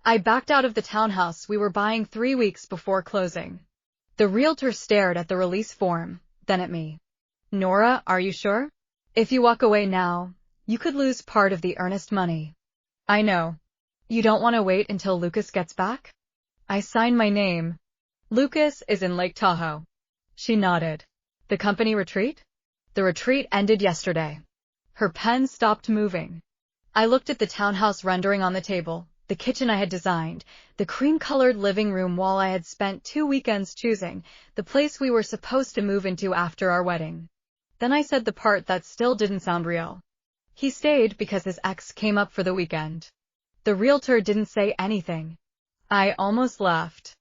I backed out of the townhouse we were buying 3 weeks before closing. The realtor stared at the release form, then at me. Nora, are you sure? If you walk away now, you could lose part of the earnest money. I know. You don't want to wait until Lucas gets back? I signed my name. Lucas is in Lake Tahoe. She nodded. The company retreat? The retreat ended yesterday. Her pen stopped moving. I looked at the townhouse rendering on the table, the kitchen I had designed, the cream-colored living room wall I had spent 2 weekends choosing, the place we were supposed to move into after our wedding. Then I said the part that still didn't sound real. He stayed because his ex came up for the weekend. The realtor didn't say anything. I almost laughed.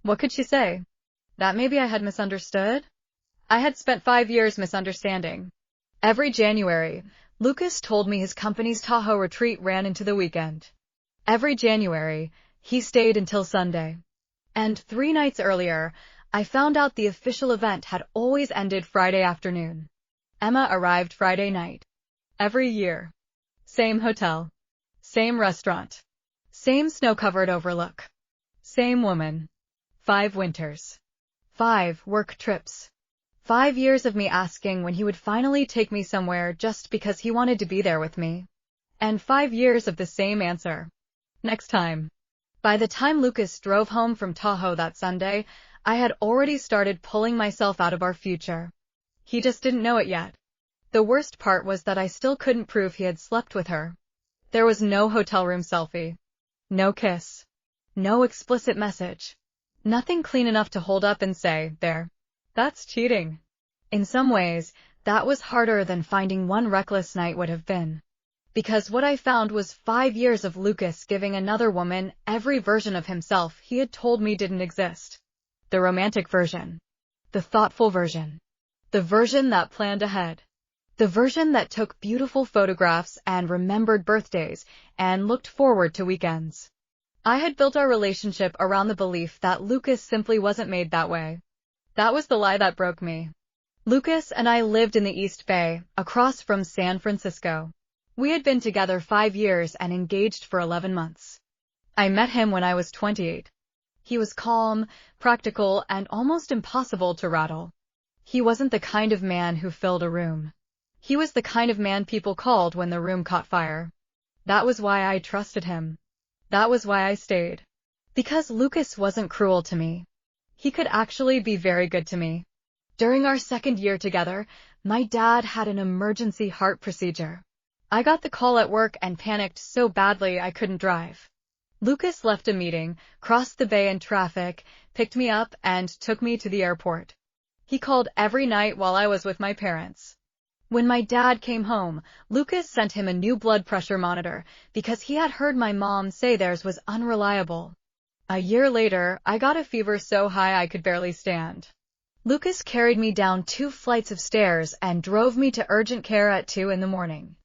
What could she say? That maybe I had misunderstood? I had spent 5 years misunderstanding. Every January, Lucas told me his company's Tahoe retreat ran into the weekend. Every January, he stayed until Sunday. And 3 nights earlier, I found out the official event had always ended Friday afternoon. Emma arrived Friday night. Every year. Same hotel. Same restaurant. Same snow-covered overlook. Same woman. 5 winters. 5 work trips. 5 years of me asking when he would finally take me somewhere just because he wanted to be there with me. And 5 years of the same answer. Next time. By the time Lucas drove home from Tahoe that Sunday, I had already started pulling myself out of our future. He just didn't know it yet. The worst part was that I still couldn't prove he had slept with her. There was no hotel room selfie. No kiss. No explicit message. Nothing clean enough to hold up and say, there. That's cheating. In some ways, that was harder than finding one reckless night would have been. Because what I found was 5 years of Lucas giving another woman every version of himself he had told me didn't exist. The romantic version. The thoughtful version. The version that planned ahead. The version that took beautiful photographs and remembered birthdays and looked forward to weekends. I had built our relationship around the belief that Lucas simply wasn't made that way. That was the lie that broke me. Lucas and I lived in the East Bay, across from San Francisco. We had been together 5 years and engaged for 11 months. I met him when I was 28. He was calm, practical, and almost impossible to rattle. He wasn't the kind of man who filled a room. He was the kind of man people called when the room caught fire. That was why I trusted him. That was why I stayed. Because Lucas wasn't cruel to me. He could actually be very good to me. During our 2nd year together, my dad had an emergency heart procedure. I got the call at work and panicked so badly I couldn't drive. Lucas left a meeting, crossed the bay in traffic, picked me up, and took me to the airport. He called every night while I was with my parents. When my dad came home, Lucas sent him a new blood pressure monitor because he had heard my mom say theirs was unreliable. A year later, I got a fever so high I could barely stand. Lucas carried me down 2 flights of stairs and drove me to urgent care at 2 in the morning.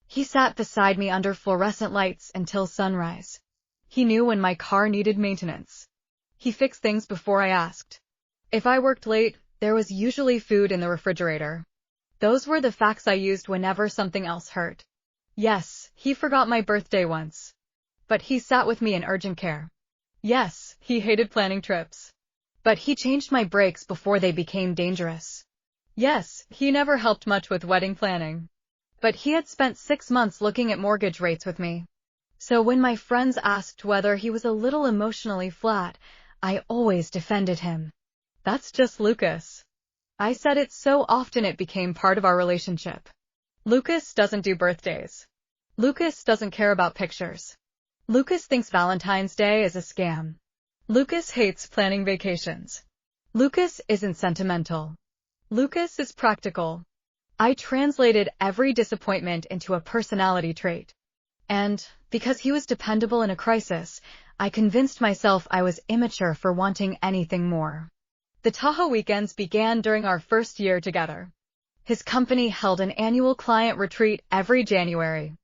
He sat beside me under fluorescent lights until sunrise. He knew when my car needed maintenance. He fixed things before I asked. If I worked late, there was usually food in the refrigerator. Those were the facts I used whenever something else hurt. Yes, he forgot my birthday once. But he sat with me in urgent care. Yes, he hated planning trips. But he changed my brakes before they became dangerous. Yes, he never helped much with wedding planning. But he had spent 6 months looking at mortgage rates with me. So when my friends asked whether he was a little emotionally flat, I always defended him. That's just Lucas. I said it so often it became part of our relationship. Lucas doesn't do birthdays. Lucas doesn't care about pictures. Lucas thinks Valentine's Day is a scam. Lucas hates planning vacations. Lucas isn't sentimental. Lucas is practical. I translated every disappointment into a personality trait. And, because he was dependable in a crisis, I convinced myself I was immature for wanting anything more. The Tahoe weekends began during our 1st year together. His company held an annual client retreat every January.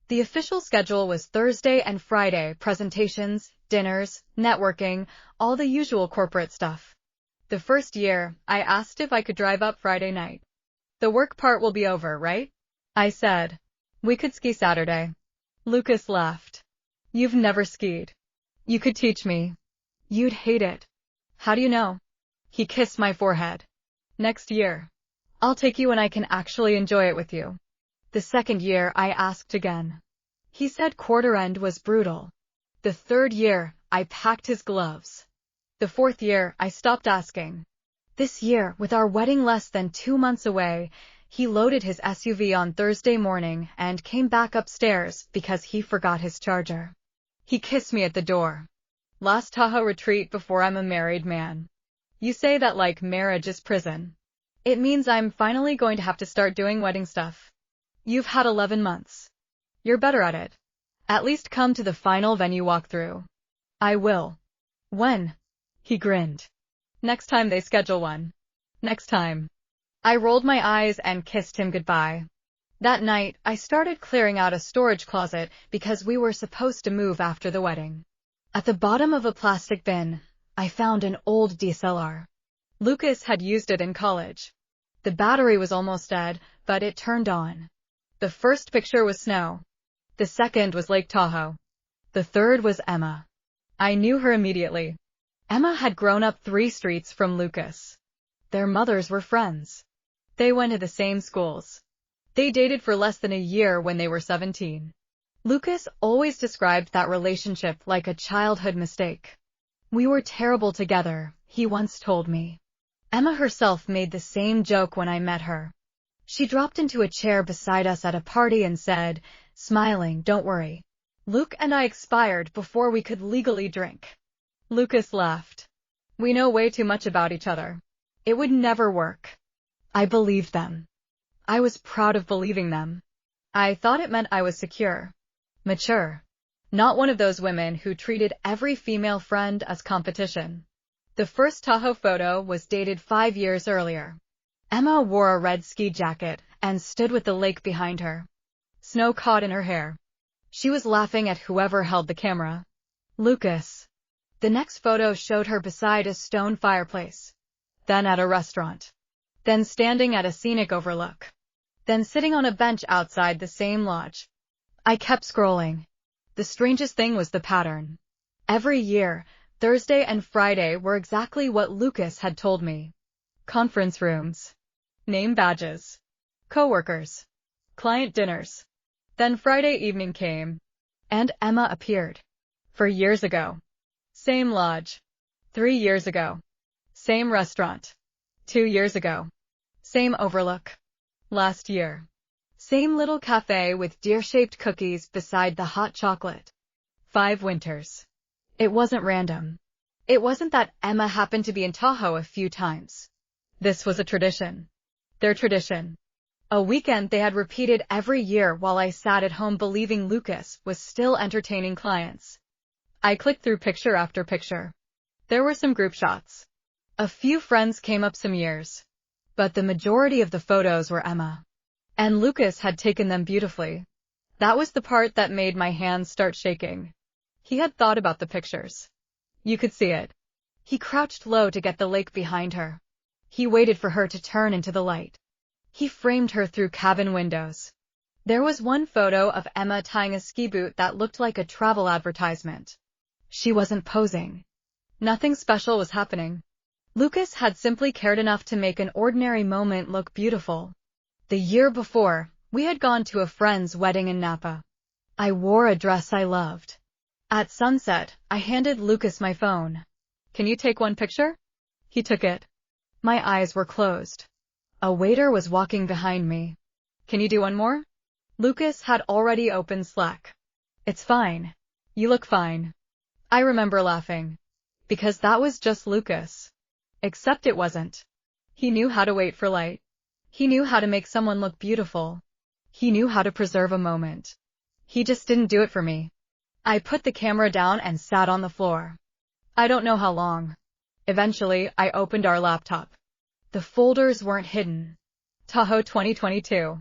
The official schedule was Thursday and Friday presentations, dinners, networking, all the usual corporate stuff. The 1st year, I asked if I could drive up Friday night. The work part will be over, right? I said. We could ski Saturday. Lucas laughed. You've never skied. You could teach me. You'd hate it. How do you know? He kissed my forehead. Next year. I'll take you when I can actually enjoy it with you. The second year, I asked again. He said quarter end was brutal. The third year, I packed his gloves. The fourth year, I stopped asking. This year, with our wedding less than 2 months away, he loaded his SUV on Thursday morning and came back upstairs because he forgot his charger. He kissed me at the door. Last Tahoe retreat before I'm a married man. You say that like marriage is prison. It means I'm finally going to have to start doing wedding stuff. You've had 11 months. You're better at it. At least come to the final venue walkthrough. I will. When? He grinned. Next time they schedule one. Next time. I rolled my eyes and kissed him goodbye. That night, I started clearing out a storage closet because we were supposed to move after the wedding. At the bottom of a plastic bin, I found an old DSLR. Lucas had used it in college. The battery was almost dead, but it turned on. The first picture was snow. The second was Lake Tahoe. The third was Emma. I knew her immediately. Emma had grown up 3 streets from Lucas. Their mothers were friends. They went to the same schools. They dated for less than a year when they were 17. Lucas always described that relationship like a childhood mistake. We were terrible together, he once told me. Emma herself made the same joke when I met her. She dropped into a chair beside us at a party and said, smiling, "Don't worry. Luke and I expired before we could legally drink." Lucas laughed. "We know way too much about each other. It would never work." I believed them. I was proud of believing them. I thought it meant I was secure. Mature. Not one of those women who treated every female friend as competition. The first Tahoe photo was dated 5 years earlier. Emma wore a red ski jacket and stood with the lake behind her. Snow caught in her hair. She was laughing at whoever held the camera. Lucas. The next photo showed her beside a stone fireplace. Then at a restaurant. Then standing at a scenic overlook. Then sitting on a bench outside the same lodge. I kept scrolling. The strangest thing was the pattern. Every year, Thursday and Friday were exactly what Lucas had told me. Conference rooms. Name badges. Coworkers. Client dinners. Then Friday evening came. And Emma appeared. 4 years ago. Same lodge. 3 years ago. Same restaurant. 2 years ago. Same overlook. Last year. Same little cafe with deer-shaped cookies beside the hot chocolate. 5 winters. It wasn't random. It wasn't that Emma happened to be in Tahoe a few times. This was a tradition. Their tradition. A weekend they had repeated every year while I sat at home believing Lucas was still entertaining clients. I clicked through picture after picture. There were some group shots. A few friends came up some years. But the majority of the photos were Emma. And Lucas had taken them beautifully. That was the part that made my hands start shaking. He had thought about the pictures. You could see it. He crouched low to get the lake behind her. He waited for her to turn into the light. He framed her through cabin windows. There was one photo of Emma tying a ski boot that looked like a travel advertisement. She wasn't posing. Nothing special was happening. Lucas had simply cared enough to make an ordinary moment look beautiful. The year before, we had gone to a friend's wedding in Napa. I wore a dress I loved. At sunset, I handed Lucas my phone. "Can you take one picture?" He took it. My eyes were closed. A waiter was walking behind me. "Can you do one more?" Lucas had already opened Slack. "It's fine. You look fine." I remember laughing. Because that was just Lucas. Except it wasn't. He knew how to wait for light. He knew how to make someone look beautiful. He knew how to preserve a moment. He just didn't do it for me. I put the camera down and sat on the floor. I don't know how long. Eventually, I opened our laptop. The folders weren't hidden. Tahoe 2022.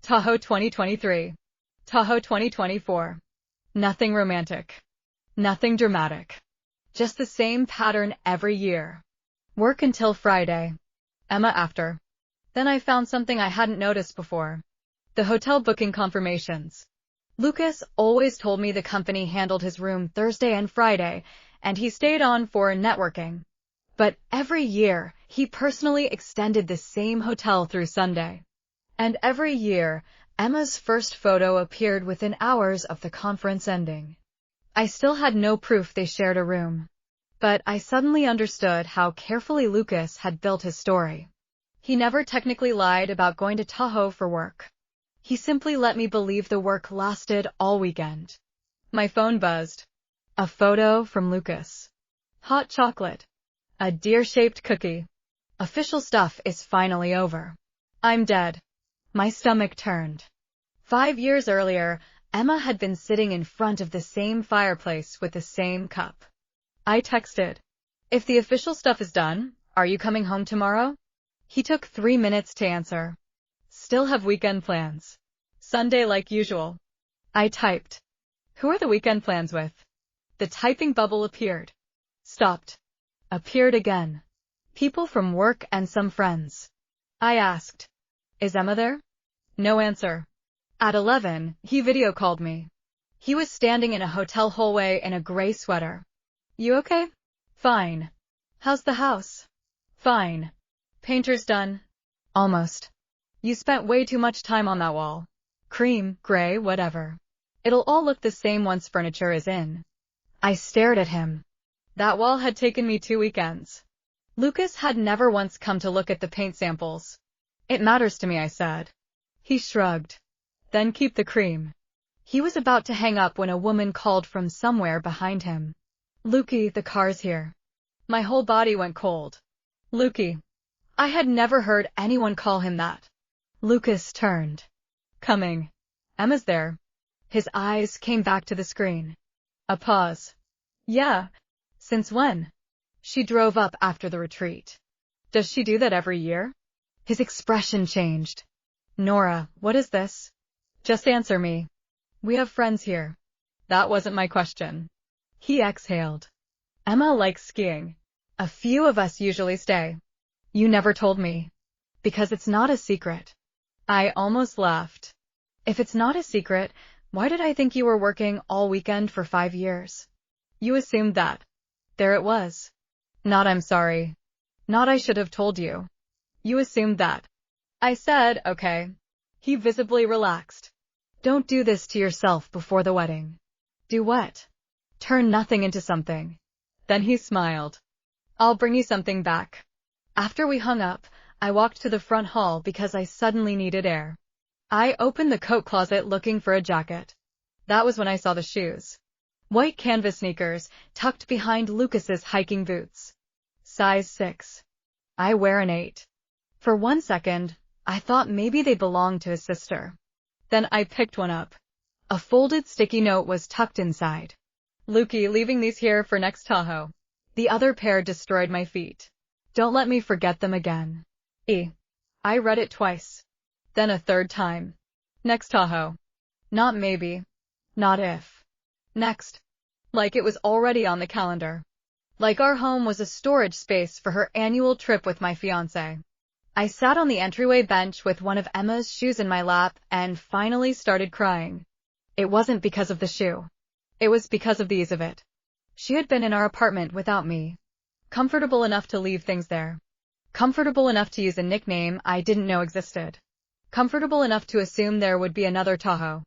Tahoe 2023. Tahoe 2024. Nothing romantic. Nothing dramatic. Just the same pattern every year. Work until Friday. Emma after. Then I found something I hadn't noticed before. The hotel booking confirmations. Lucas always told me the company handled his room Thursday and Friday, and he stayed on for networking. But every year, he personally extended the same hotel through Sunday. And every year, Emma's first photo appeared within hours of the conference ending. I still had no proof they shared a room. But I suddenly understood how carefully Lucas had built his story. He never technically lied about going to Tahoe for work. He simply let me believe the work lasted all weekend. My phone buzzed. A photo from Lucas. Hot chocolate. A deer-shaped cookie. Official stuff is finally over. I'm dead. My stomach turned. 5 years earlier, Emma had been sitting in front of the same fireplace with the same cup. I texted, "If the official stuff is done, are you coming home tomorrow?" He took 3 minutes to answer. "Still have weekend plans. Sunday like usual." I typed, "Who are the weekend plans with?" The typing bubble appeared. Stopped. Appeared again. People from work and some friends. I asked, "Is Emma there?" No answer. At 11, he video called me. He was standing in a hotel hallway in a gray sweater. "You okay?" "Fine." "How's the house?" "Fine." "Painter's done?" "Almost." "You spent way too much time on that wall." "Cream, gray, whatever. It'll all look the same once furniture is in." I stared at him. That wall had taken me 2 weekends. Lucas had never once come to look at the paint samples. "It matters to me," I said. He shrugged. "Then keep the cream." He was about to hang up when a woman called from somewhere behind him. "Lukey, the car's here." My whole body went cold. Lukey. I had never heard anyone call him that. Lucas turned. "Coming." "Emma's there." His eyes came back to the screen. A pause. "Yeah. Since when?" "She drove up after the retreat." "Does she do that every year?" His expression changed. "Nora, what is this?" "Just answer me." "We have friends here." That wasn't my question. He exhaled. "Emma likes skiing. A few of us usually stay." "You never told me." "Because it's not a secret." I almost laughed. "If it's not a secret, why did I think you were working all weekend for 5 years?" "You assumed that." There it was. Not "I'm sorry." Not "I should have told you." You assumed that. I said, "Okay." He visibly relaxed. "Don't do this to yourself before the wedding." "Do what?" "Turn nothing into something." Then he smiled. "I'll bring you something back." After we hung up, I walked to the front hall because I suddenly needed air. I opened the coat closet looking for a jacket. That was when I saw the shoes. White canvas sneakers, tucked behind Lucas's hiking boots. Size 6. I wear an 8. For 1 second, I thought maybe they belonged to his sister. Then I picked one up. A folded sticky note was tucked inside. "Lukey, leaving these here for next Tahoe." The other pair destroyed my feet. "Don't let me forget them again." I read it twice. Then a third time. "Next Tahoe." Not maybe. Not if. Next. Like it was already on the calendar. Like our home was a storage space for her annual trip with my fiancé. I sat on the entryway bench with one of Emma's shoes in my lap and finally started crying. It wasn't because of the shoe. It was because of the ease of it. She had been in our apartment without me. Comfortable enough to leave things there. Comfortable enough to use a nickname I didn't know existed. Comfortable enough to assume there would be another Tahoe.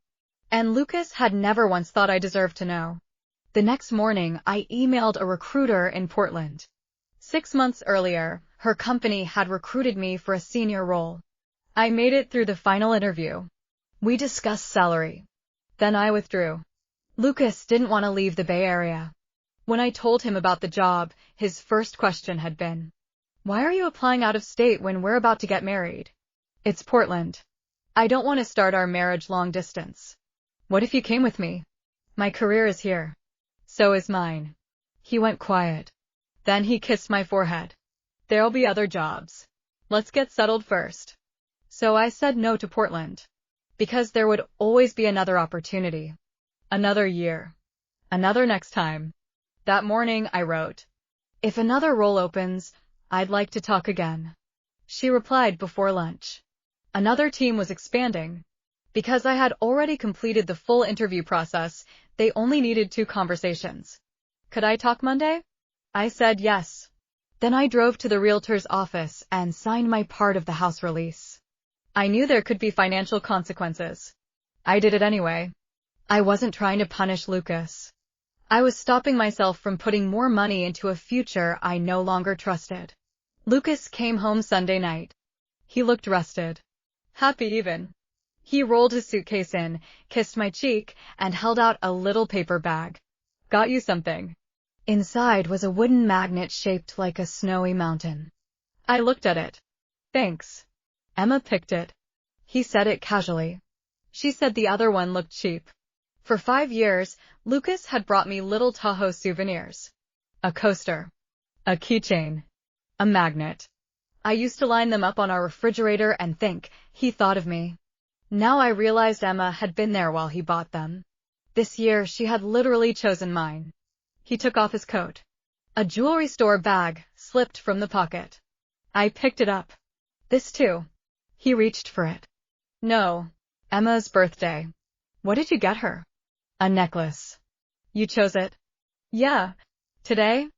And Lucas had never once thought I deserved to know. The next morning, I emailed a recruiter in Portland. 6 months earlier, her company had recruited me for a senior role. I made it through the final interview. We discussed salary. Then I withdrew. Lucas didn't want to leave the Bay Area. When I told him about the job, his first question had been, "Why are you applying out of state when we're about to get married?" "It's Portland. I don't want to start our marriage long distance." "What if you came with me?" "My career is here." "So is mine." He went quiet. Then he kissed my forehead. "There'll be other jobs. Let's get settled first." So I said no to Portland. Because there would always be another opportunity. Another year. Another next time. That morning I wrote, "If another role opens, I'd like to talk again." She replied before lunch. Another team was expanding. Because I had already completed the full interview process, they only needed 2 conversations. Could I talk Monday? I said yes. Then I drove to the realtor's office and signed my part of the house release. I knew there could be financial consequences. I did it anyway. I wasn't trying to punish Lucas. I was stopping myself from putting more money into a future I no longer trusted. Lucas came home Sunday night. He looked rested. Happy even. He rolled his suitcase in, kissed my cheek, and held out a little paper bag. Got you something. Inside was a wooden magnet shaped like a snowy mountain. I looked at it. Thanks. Emma picked it. He said it casually. She said the other one looked cheap. For 5 years, Lucas had brought me little Tahoe souvenirs. A coaster. A keychain. A magnet. I used to line them up on our refrigerator and think he thought of me. Now I realized Emma had been there while he bought them. This year she had literally chosen mine. He took off his coat. A jewelry store bag slipped from the pocket. I picked it up. This too. He reached for it. No. Emma's birthday. What did you get her? A necklace. You chose it? Yeah. Today?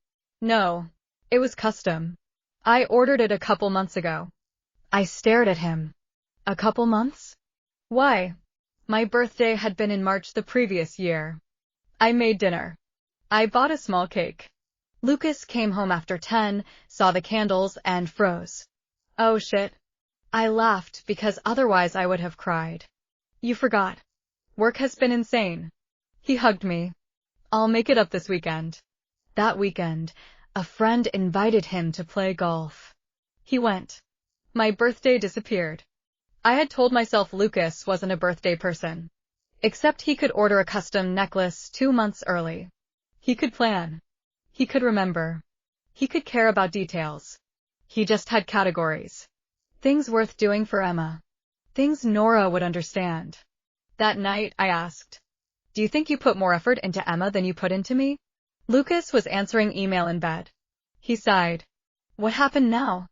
No. It was custom. I ordered it a couple months ago. I stared at him. A couple months? Why? My birthday had been in March the previous year. I made dinner. I bought a small cake. Lucas came home after 10, saw the candles, and froze. Oh shit. I laughed because otherwise I would have cried. You forgot. Work has been insane. He hugged me. I'll make it up this weekend. That weekend, a friend invited him to play golf. He went. My birthday disappeared. I had told myself Lucas wasn't a birthday person. Except he could order a custom necklace 2 months early. He could plan. He could remember. He could care about details. He just had categories. Things worth doing for Emma. Things Nora would understand. That night, I asked, do you think you put more effort into Emma than you put into me? Lucas was answering email in bed. He sighed. What happened now?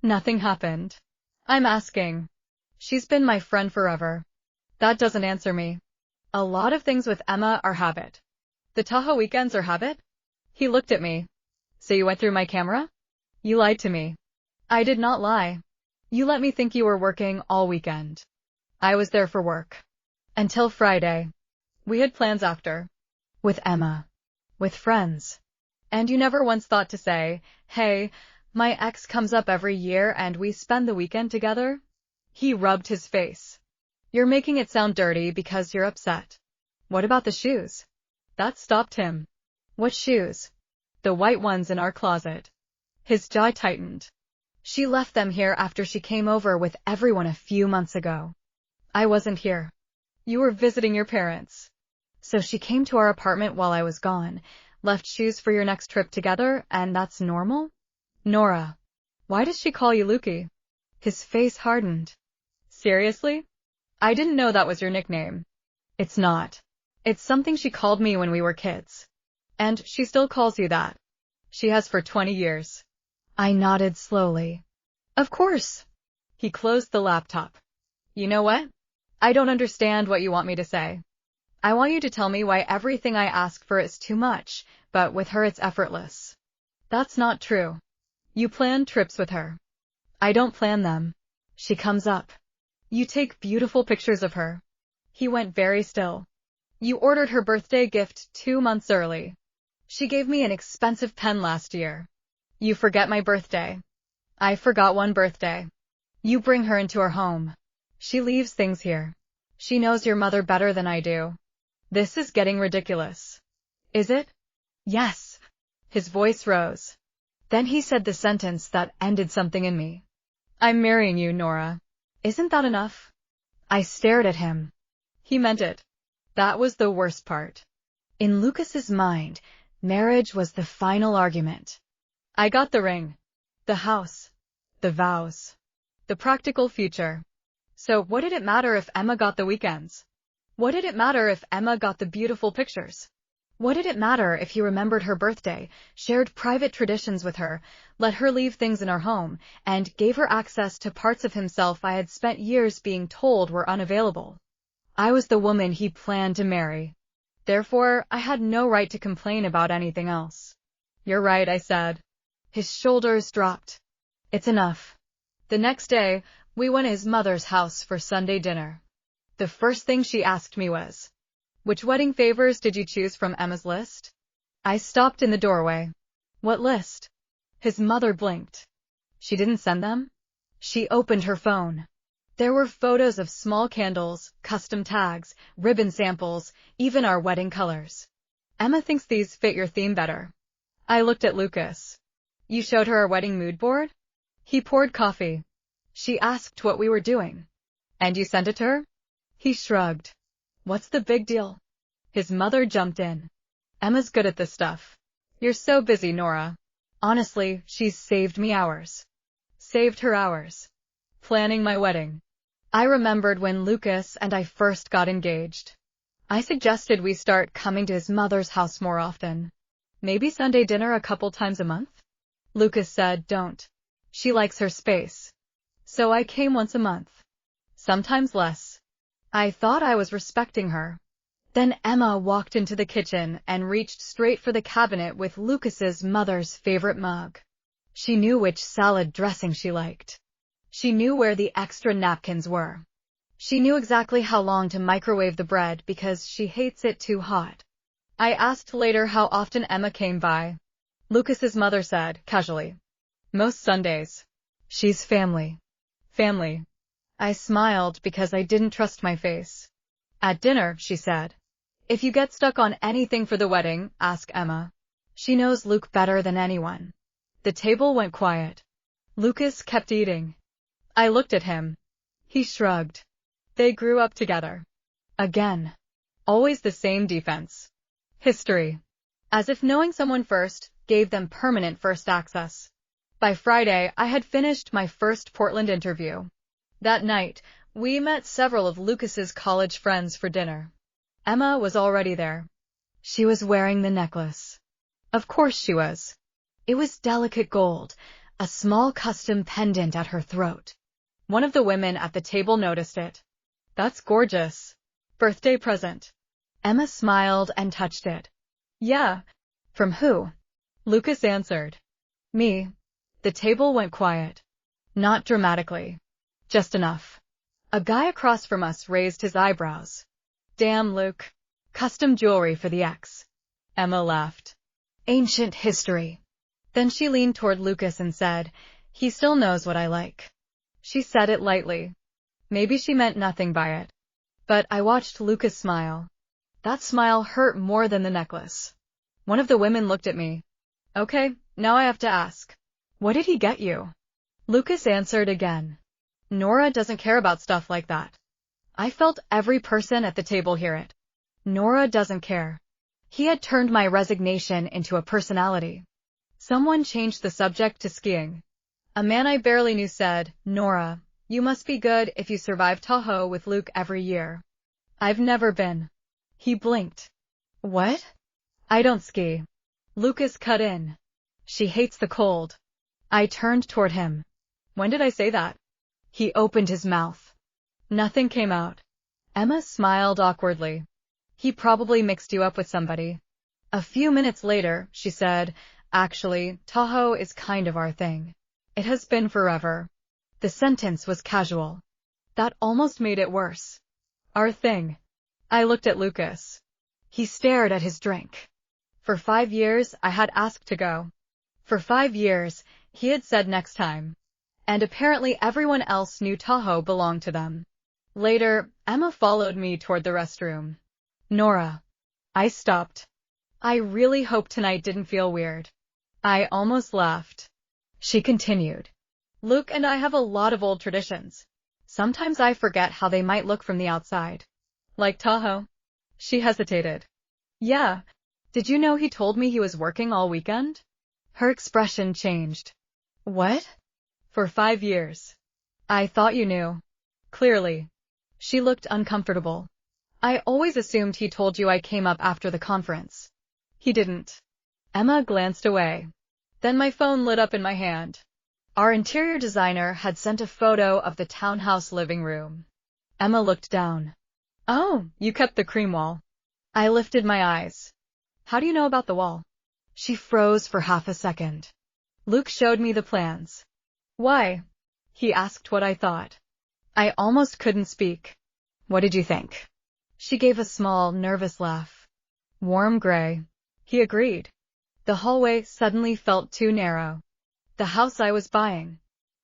Nothing happened. I'm asking. She's been my friend forever. That doesn't answer me. A lot of things with Emma are habit. The Tahoe weekends are habit? He looked at me. So you went through my camera? You lied to me. I did not lie. You let me think you were working all weekend. I was there for work. Until Friday. We had plans after. With Emma. With friends. And you never once thought to say, hey, my ex comes up every year and we spend the weekend together? He rubbed his face. You're making it sound dirty because you're upset. What about the shoes? That stopped him. What shoes? The white ones in our closet. His jaw tightened. She left them here after she came over with everyone a few months ago. I wasn't here. You were visiting your parents. So she came to our apartment while I was gone, left shoes for your next trip together, and that's normal? Nora. Why does she call you Lukey? His face hardened. Seriously? I didn't know that was your nickname. It's not. It's something she called me when we were kids. And she still calls you that. She has for 20 years. I nodded slowly. Of course. He closed the laptop. You know what? I don't understand what you want me to say. I want you to tell me why everything I ask for is too much, but with her it's effortless. That's not true. You plan trips with her. I don't plan them. She comes up. You take beautiful pictures of her. He went very still. You ordered her birthday gift 2 months early. She gave me an expensive pen last year. You forget my birthday. I forgot one birthday. You bring her into our home. She leaves things here. She knows your mother better than I do. This is getting ridiculous. Is it? Yes. His voice rose. Then he said the sentence that ended something in me. I'm marrying you, Nora. Isn't that enough? I stared at him. He meant it. That was the worst part. In Lucas's mind, marriage was the final argument. I got the ring. The house. The vows. The practical future. So what did it matter if Emma got the weekends? What did it matter if Emma got the beautiful pictures? What did it matter if he remembered her birthday, shared private traditions with her, let her leave things in our home, and gave her access to parts of himself I had spent years being told were unavailable? I was the woman he planned to marry. Therefore, I had no right to complain about anything else. You're right, I said. His shoulders dropped. It's enough. The next day, we went to his mother's house for Sunday dinner. The first thing she asked me was, "Which wedding favors did you choose from Emma's list?" I stopped in the doorway. What list? His mother blinked. She didn't send them? She opened her phone. There were photos of small candles, custom tags, ribbon samples, even our wedding colors. Emma thinks these fit your theme better. I looked at Lucas. You showed her our wedding mood board? He poured coffee. She asked what we were doing. And you sent it to her? He shrugged. What's the big deal? His mother jumped in. Emma's good at this stuff. You're so busy, Nora. Honestly, she's saved me hours. Saved her hours. Planning my wedding. I remembered when Lucas and I first got engaged. I suggested we start coming to his mother's house more often. Maybe Sunday dinner a couple times a month? Lucas said, don't. She likes her space. So I came once a month. Sometimes less. I thought I was respecting her. Then Emma walked into the kitchen and reached straight for the cabinet with Lucas's mother's favorite mug. She knew which salad dressing she liked. She knew where the extra napkins were. She knew exactly how long to microwave the bread because she hates it too hot. I asked later how often Emma came by. Lucas's mother said, casually, most Sundays. She's family. Family. I smiled because I didn't trust my face. At dinner, she said, if you get stuck on anything for the wedding, ask Emma. She knows Luke better than anyone. The table went quiet. Lucas kept eating. I looked at him. He shrugged. They grew up together. Again. Always the same defense. History. As if knowing someone first gave them permanent first access. By Friday, I had finished my first Portland interview. That night, we met several of Lucas's college friends for dinner. Emma was already there. She was wearing the necklace. Of course she was. It was delicate gold, a small custom pendant at her throat. One of the women at the table noticed it. That's gorgeous. Birthday present. Emma smiled and touched it. Yeah. From who? Lucas answered. Me. The table went quiet. Not dramatically. Just enough. A guy across from us raised his eyebrows. Damn, Luke. Custom jewelry for the ex. Emma laughed. Ancient history. Then she leaned toward Lucas and said, he still knows what I like. She said it lightly. Maybe she meant nothing by it. But I watched Lucas smile. That smile hurt more than the necklace. One of the women looked at me. Okay, now I have to ask. What did he get you? Lucas answered again. Nora doesn't care about stuff like that. I felt every person at the table hear it. Nora doesn't care. He had turned my resignation into a personality. Someone changed the subject to skiing. A man I barely knew said, Nora, you must be good if you survive Tahoe with Luke every year. I've never been. He blinked. What? I don't ski. Lucas cut in. She hates the cold. I turned toward him. When did I say that? He opened his mouth. Nothing came out. Emma smiled awkwardly. He probably mixed you up with somebody. A few minutes later, she said, actually, Tahoe is kind of our thing. It has been forever. The sentence was casual. That almost made it worse. Our thing. I looked at Lucas. He stared at his drink. For 5 years, I had asked to go. For 5 years, he had said next time. And apparently everyone else knew Tahoe belonged to them. Later, Emma followed me toward the restroom. Nora. I stopped. I really hope tonight didn't feel weird. I almost laughed. She continued. Luke and I have a lot of old traditions. Sometimes I forget how they might look from the outside. Like Tahoe. She hesitated. Yeah. Did you know he told me he was working all weekend? Her expression changed. What? For 5 years. I thought you knew. Clearly. She looked uncomfortable. I always assumed he told you I came up after the conference. He didn't. Emma glanced away. Then my phone lit up in my hand. Our interior designer had sent a photo of the townhouse living room. Emma looked down. Oh, you kept the cream wall. I lifted my eyes. How do you know about the wall? She froze for half a second. Luke showed me the plans. Why? He asked what I thought. I almost couldn't speak. What did you think? She gave a small, nervous laugh. Warm gray. He agreed. The hallway suddenly felt too narrow. The house I was buying.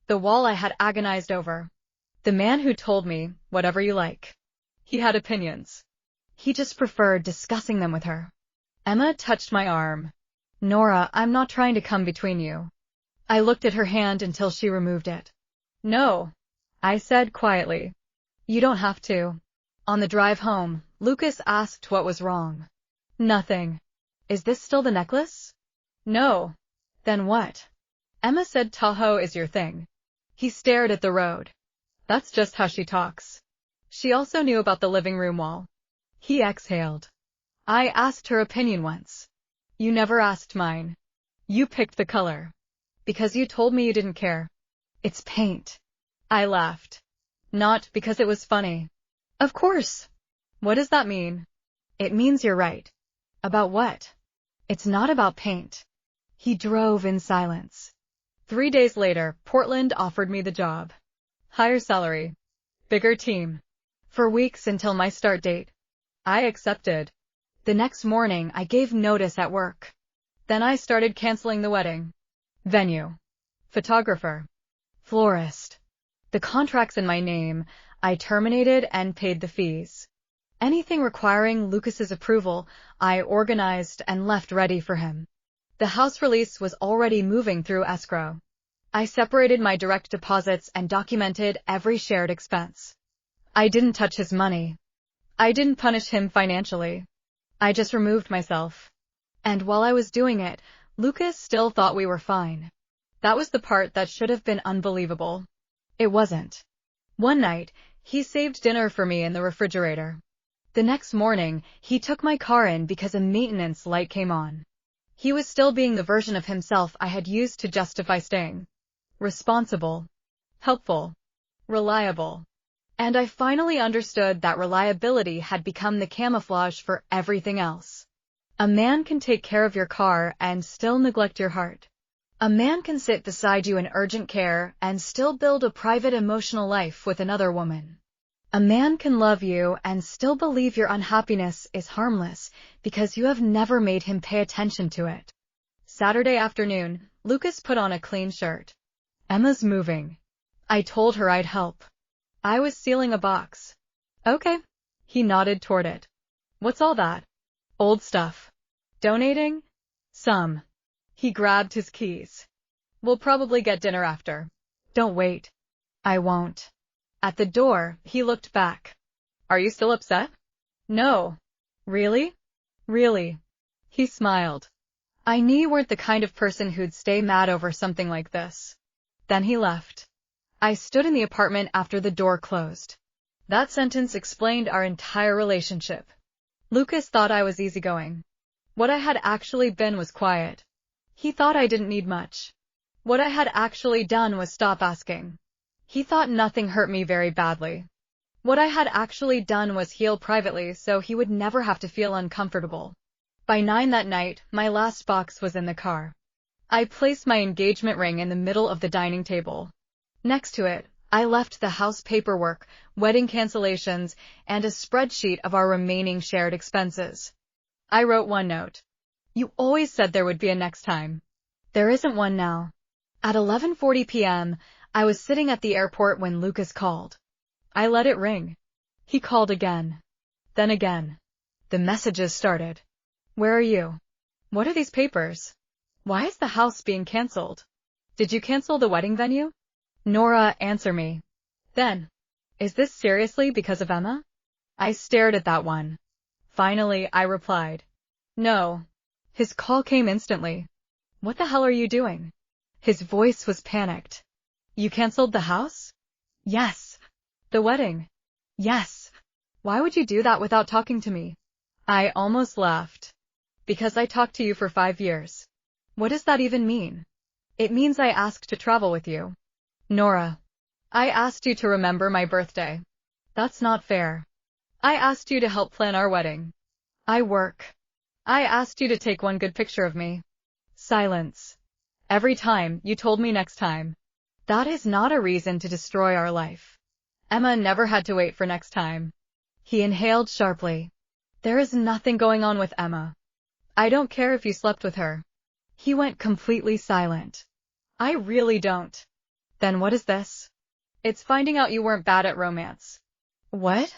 The wall I had agonized over. The man who told me, whatever you like. He had opinions. He just preferred discussing them with her. Emma touched my arm. Nora, I'm not trying to come between you. I looked at her hand until she removed it. No, I said quietly. You don't have to. On the drive home, Lucas asked what was wrong. Nothing. Is this still the necklace? No. Then what? Emma said Tahoe is your thing. He stared at the road. That's just how she talks. She also knew about the living room wall. He exhaled. I asked her opinion once. You never asked mine. You picked the color. Because you told me you didn't care. It's paint. I laughed. Not because it was funny. Of course. What does that mean? It means you're right. About what? It's not about paint. He drove in silence. 3 days later, Portland offered me the job. Higher salary. Bigger team. For weeks until my start date. I accepted. The next morning, I gave notice at work. Then I started canceling the wedding. Venue. Photographer. Florist. The contracts in my name, I terminated and paid the fees. Anything requiring Lucas's approval, I organized and left ready for him. The house release was already moving through escrow. I separated my direct deposits and documented every shared expense. I didn't touch his money. I didn't punish him financially. I just removed myself. And while I was doing it, Lucas still thought we were fine. That was the part that should have been unbelievable. It wasn't. One night, he saved dinner for me in the refrigerator. The next morning, he took my car in because a maintenance light came on. He was still being the version of himself I had used to justify staying. Responsible. Helpful. Reliable. And I finally understood that reliability had become the camouflage for everything else. A man can take care of your car and still neglect your heart. A man can sit beside you in urgent care and still build a private emotional life with another woman. A man can love you and still believe your unhappiness is harmless because you have never made him pay attention to it. Saturday afternoon, Lucas put on a clean shirt. Emma's moving. I told her I'd help. I was sealing a box. Okay. He nodded toward it. What's all that? Old stuff. Donating? Some. He grabbed his keys. We'll probably get dinner after. Don't wait. I won't. At the door, he looked back. Are you still upset? No. Really? Really. He smiled. I knew you weren't the kind of person who'd stay mad over something like this. Then he left. I stood in the apartment after the door closed. That sentence explained our entire relationship. Lucas thought I was easygoing. What I had actually been was quiet. He thought I didn't need much. What I had actually done was stop asking. He thought nothing hurt me very badly. What I had actually done was heal privately so he would never have to feel uncomfortable. By 9 that night, my last box was in the car. I placed my engagement ring in the middle of the dining table. Next to it, I left the house paperwork, wedding cancellations, and a spreadsheet of our remaining shared expenses. I wrote one note. You always said there would be a next time. There isn't one now. At 11:40 p.m., I was sitting at the airport when Lucas called. I let it ring. He called again. Then again. The messages started. Where are you? What are these papers? Why is the house being canceled? Did you cancel the wedding venue? Nora, answer me. Then. Is this seriously because of Emma? I stared at that one. Finally, I replied. No. His call came instantly. What the hell are you doing? His voice was panicked. You canceled the house? Yes. The wedding? Yes. Why would you do that without talking to me? I almost laughed. Because I talked to you for 5 years. What does that even mean? It means I asked to travel with you. Nora. I asked you to remember my birthday. That's not fair. I asked you to help plan our wedding. I work. I asked you to take one good picture of me. Silence. Every time, you told me next time. That is not a reason to destroy our life. Emma never had to wait for next time. He inhaled sharply. There is nothing going on with Emma. I don't care if you slept with her. He went completely silent. I really don't. Then what is this? It's finding out you weren't bad at romance. What?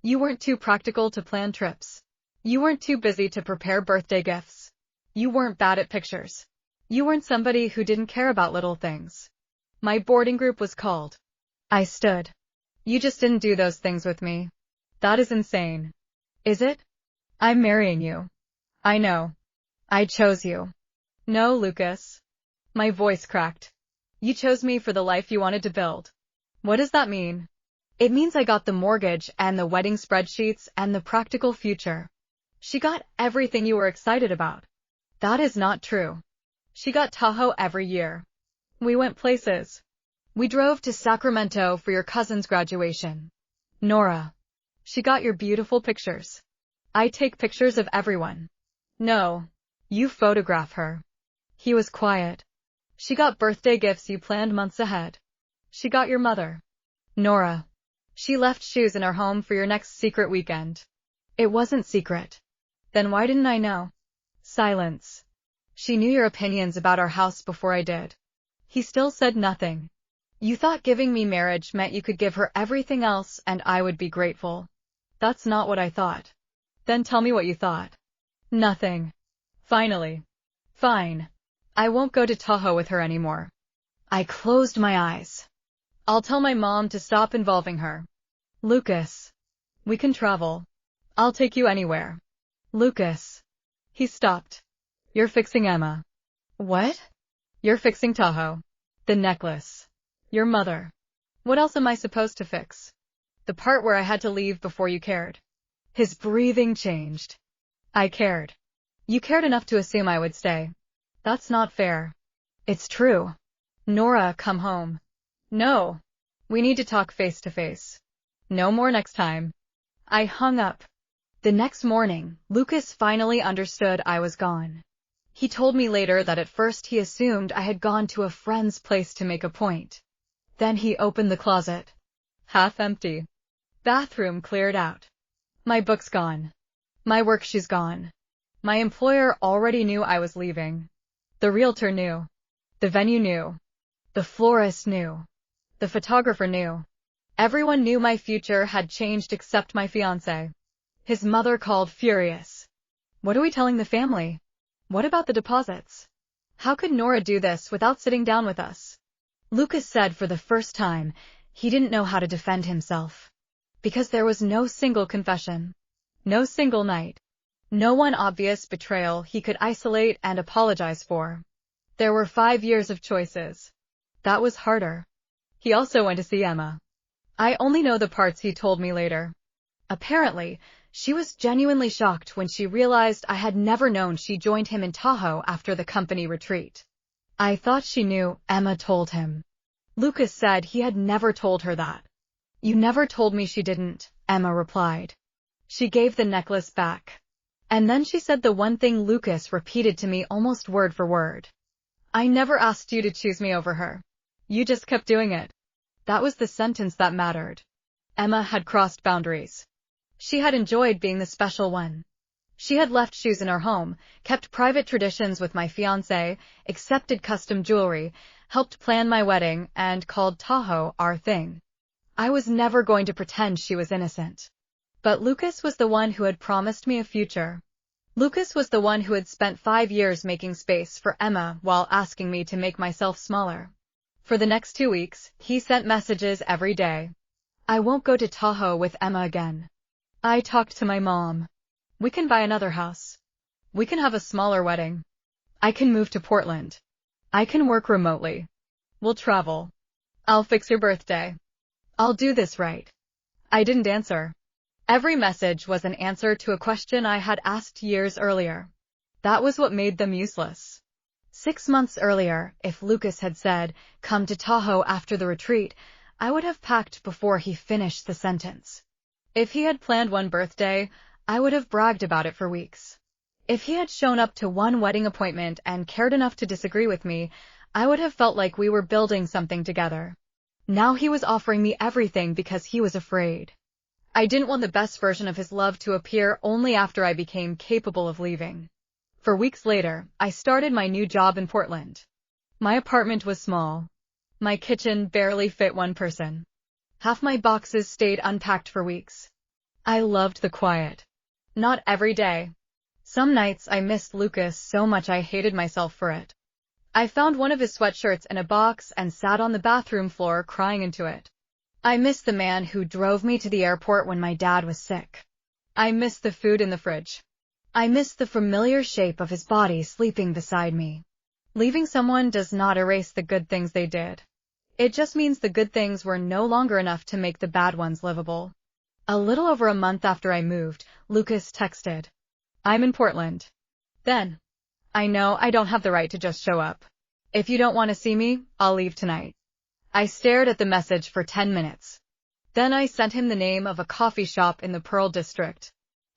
You weren't too practical to plan trips. You weren't too busy to prepare birthday gifts. You weren't bad at pictures. You weren't somebody who didn't care about little things. My boarding group was called. I stood. You just didn't do those things with me. That is insane. Is it? I'm marrying you. I know. I chose you. No, Lucas. My voice cracked. You chose me for the life you wanted to build. What does that mean? It means I got the mortgage and the wedding spreadsheets and the practical future. She got everything you were excited about. That is not true. She got Tahoe every year. We went places. We drove to Sacramento for your cousin's graduation. Nora. She got your beautiful pictures. I take pictures of everyone. No. You photograph her. He was quiet. She got birthday gifts you planned months ahead. She got your mother. Nora. She left shoes in our home for your next secret weekend. It wasn't secret. Then why didn't I know? Silence. She knew your opinions about our house before I did. He still said nothing. You thought giving me marriage meant you could give her everything else and I would be grateful. That's not what I thought. Then tell me what you thought. Nothing. Finally. Fine. I won't go to Tahoe with her anymore. I closed my eyes. I'll tell my mom to stop involving her. Lucas. We can travel. I'll take you anywhere. Lucas. He stopped. You're fixing Emma. What? You're fixing Tahoe. The necklace. Your mother. What else am I supposed to fix? The part where I had to leave before you cared. His breathing changed. I cared. You cared enough to assume I would stay. That's not fair. It's true. Nora, come home. No. We need to talk face to face. No more next time. I hung up. The next morning, Lucas finally understood I was gone. He told me later that at first he assumed I had gone to a friend's place to make a point. Then he opened the closet. Half empty. Bathroom cleared out. My book's gone. My work shoes gone. My employer already knew I was leaving. The realtor knew. The venue knew. The florist knew. The photographer knew. Everyone knew my future had changed except my fiancé. His mother called furious. What are we telling the family? What about the deposits? How could Nora do this without sitting down with us? Lucas said for the first time, he didn't know how to defend himself. Because there was no single confession. No single night. No one obvious betrayal he could isolate and apologize for. There were 5 years of choices. That was harder. He also went to see Emma. I only know the parts he told me later. Apparently, she was genuinely shocked when she realized I had never known she joined him in Tahoe after the company retreat. I thought she knew, Emma told him. Lucas said he had never told her that. You never told me she didn't, Emma replied. She gave the necklace back. And then she said the one thing Lucas repeated to me almost word for word. I never asked you to choose me over her. You just kept doing it. That was the sentence that mattered. Emma had crossed boundaries. She had enjoyed being the special one. She had left shoes in her home, kept private traditions with my fiancé, accepted custom jewelry, helped plan my wedding, and called Tahoe our thing. I was never going to pretend she was innocent. But Lucas was the one who had promised me a future. Lucas was the one who had spent 5 years making space for Emma while asking me to make myself smaller. For the next 2 weeks, he sent messages every day. I won't go to Tahoe with Emma again. I talked to my mom. We can buy another house. We can have a smaller wedding. I can move to Portland. I can work remotely. We'll travel. I'll fix your birthday. I'll do this right. I didn't answer. Every message was an answer to a question I had asked years earlier. That was what made them useless. 6 months earlier, if Lucas had said, "Come to Tahoe after the retreat," I would have packed before he finished the sentence. If he had planned one birthday, I would have bragged about it for weeks. If he had shown up to one wedding appointment and cared enough to disagree with me, I would have felt like we were building something together. Now he was offering me everything because he was afraid. I didn't want the best version of his love to appear only after I became capable of leaving. For weeks later, I started my new job in Portland. My apartment was small. My kitchen barely fit one person. Half my boxes stayed unpacked for weeks. I loved the quiet. Not every day. Some nights I missed Lucas so much I hated myself for it. I found one of his sweatshirts in a box and sat on the bathroom floor crying into it. I missed the man who drove me to the airport when my dad was sick. I missed the food in the fridge. I missed the familiar shape of his body sleeping beside me. Leaving someone does not erase the good things they did. It just means the good things were no longer enough to make the bad ones livable. A little over a month after I moved, Lucas texted, "I'm in Portland." Then, "I know I don't have the right to just show up. If you don't want to see me, I'll leave tonight." I stared at the message for 10 minutes. Then I sent him the name of a coffee shop in the Pearl District.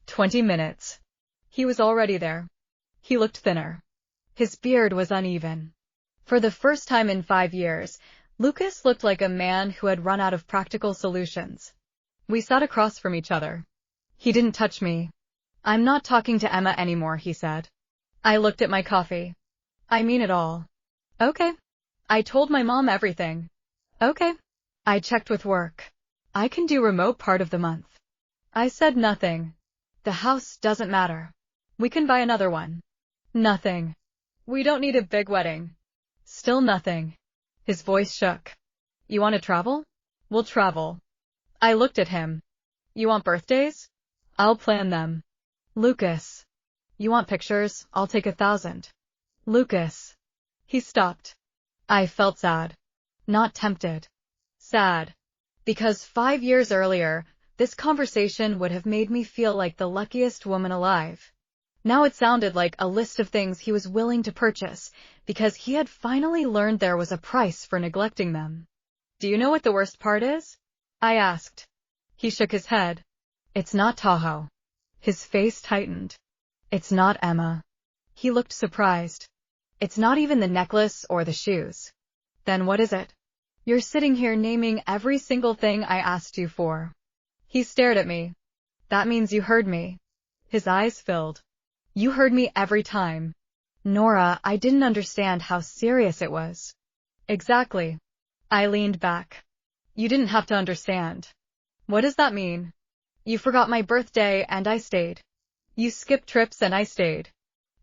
20 minutes. He was already there. He looked thinner. His beard was uneven. For the first time in 5 years, Lucas looked like a man who had run out of practical solutions. We sat across from each other. He didn't touch me. "I'm not talking to Emma anymore," he said. I looked at my coffee. "I mean it all." "Okay." I told my mom everything. "Okay." I checked with work. "I can do remote part of the month." I said nothing. "The house doesn't matter. We can buy another one." Nothing. "We don't need a big wedding." Still nothing. His voice shook. "You want to travel? We'll travel." I looked at him. "You want birthdays? I'll plan them." "Lucas." "You want pictures? I'll take 1,000. "Lucas." He stopped. I felt sad. Not tempted. Sad. Because 5 years earlier, this conversation would have made me feel like the luckiest woman alive. Now it sounded like a list of things he was willing to purchase, because he had finally learned there was a price for neglecting them. "Do you know what the worst part is?" I asked. He shook his head. "It's not Tahoe." His face tightened. "It's not Emma." He looked surprised. "It's not even the necklace or the shoes." "Then what is it?" "You're sitting here naming every single thing I asked you for." He stared at me. "That means you heard me." His eyes filled. "You heard me every time." "Nora, I didn't understand how serious it was." "Exactly." I leaned back. "You didn't have to understand." "What does that mean?" "You forgot my birthday and I stayed. You skipped trips and I stayed.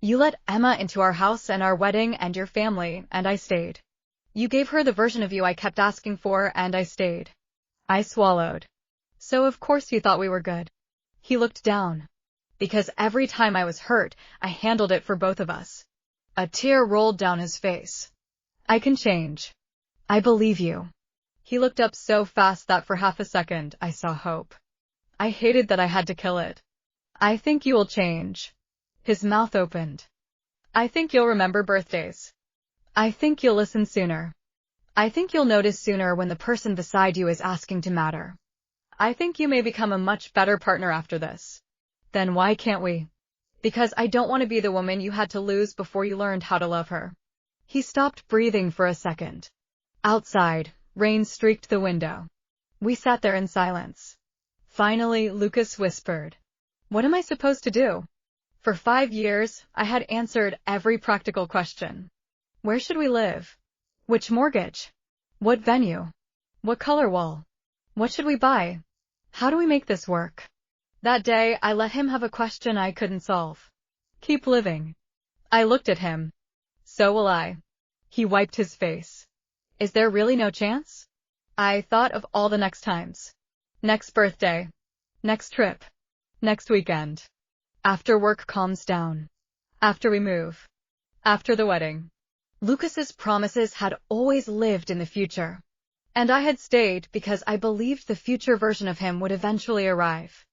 You let Emma into our house and our wedding and your family and I stayed. You gave her the version of you I kept asking for and I stayed." I swallowed. "So of course you thought we were good." He looked down. "Because every time I was hurt, I handled it for both of us." A tear rolled down his face. "I can change. I believe you." He looked up so fast that for half a second I saw hope. I hated that I had to kill it. "I think you will change." His mouth opened. "I think you'll remember birthdays. I think you'll listen sooner. I think you'll notice sooner when the person beside you is asking to matter. I think you may become a much better partner after this." "Then why can't we?" "Because I don't want to be the woman you had to lose before you learned how to love her." He stopped breathing for a second. Outside, rain streaked the window. We sat there in silence. Finally, Lucas whispered, "What am I supposed to do?" For 5 years, I had answered every practical question. Where should we live? Which mortgage? What venue? What color wall? What should we buy? How do we make this work? That day, I let him have a question I couldn't solve. "Keep living." I looked at him. "So will I." He wiped his face. "Is there really no chance?" I thought of all the next times. Next birthday. Next trip. Next weekend. After work calms down. After we move. After the wedding. Lucas's promises had always lived in the future. And I had stayed because I believed the future version of him would eventually arrive.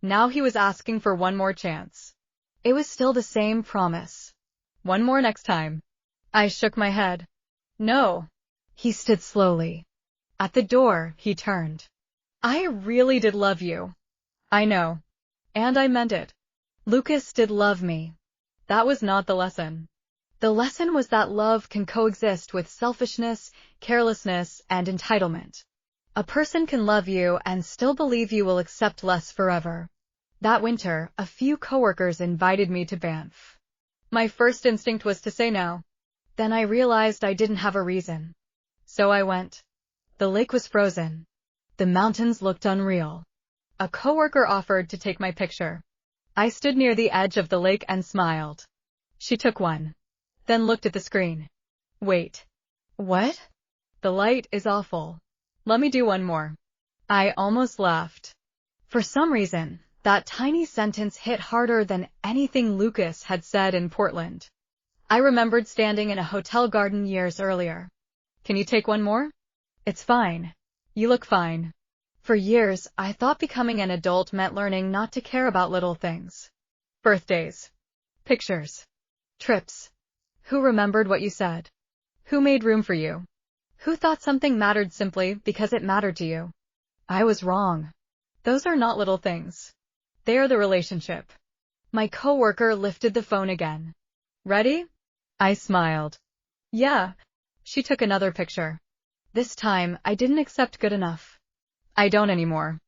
Now he was asking for one more chance. It was still the same promise. "One more next time." I shook my head. "No." He stood slowly. At the door, he turned. "I really did love you." I know. And I meant it. Lucas did love me. That was not the lesson. The lesson was that love can coexist with selfishness, carelessness, and entitlement. A person can love you and still believe you will accept less forever. That winter, a few coworkers invited me to Banff. My first instinct was to say no. Then I realized I didn't have a reason. So I went. The lake was frozen. The mountains looked unreal. A coworker offered to take my picture. I stood near the edge of the lake and smiled. She took one. Then looked at the screen. Wait. What? The light is awful. Let me do one more. I almost laughed. For some reason, that tiny sentence hit harder than anything Lucas had said in Portland. I remembered standing in a hotel garden years earlier. Can you take one more? It's fine. You look fine. For years, I thought becoming an adult meant learning not to care about little things. Birthdays. Pictures. Trips. Who remembered what you said? Who made room for you? Who thought something mattered simply because it mattered to you? I was wrong. Those are not little things. They are the relationship. My coworker lifted the phone again. Ready? I smiled. Yeah. She took another picture. This time, I didn't accept good enough. I don't anymore.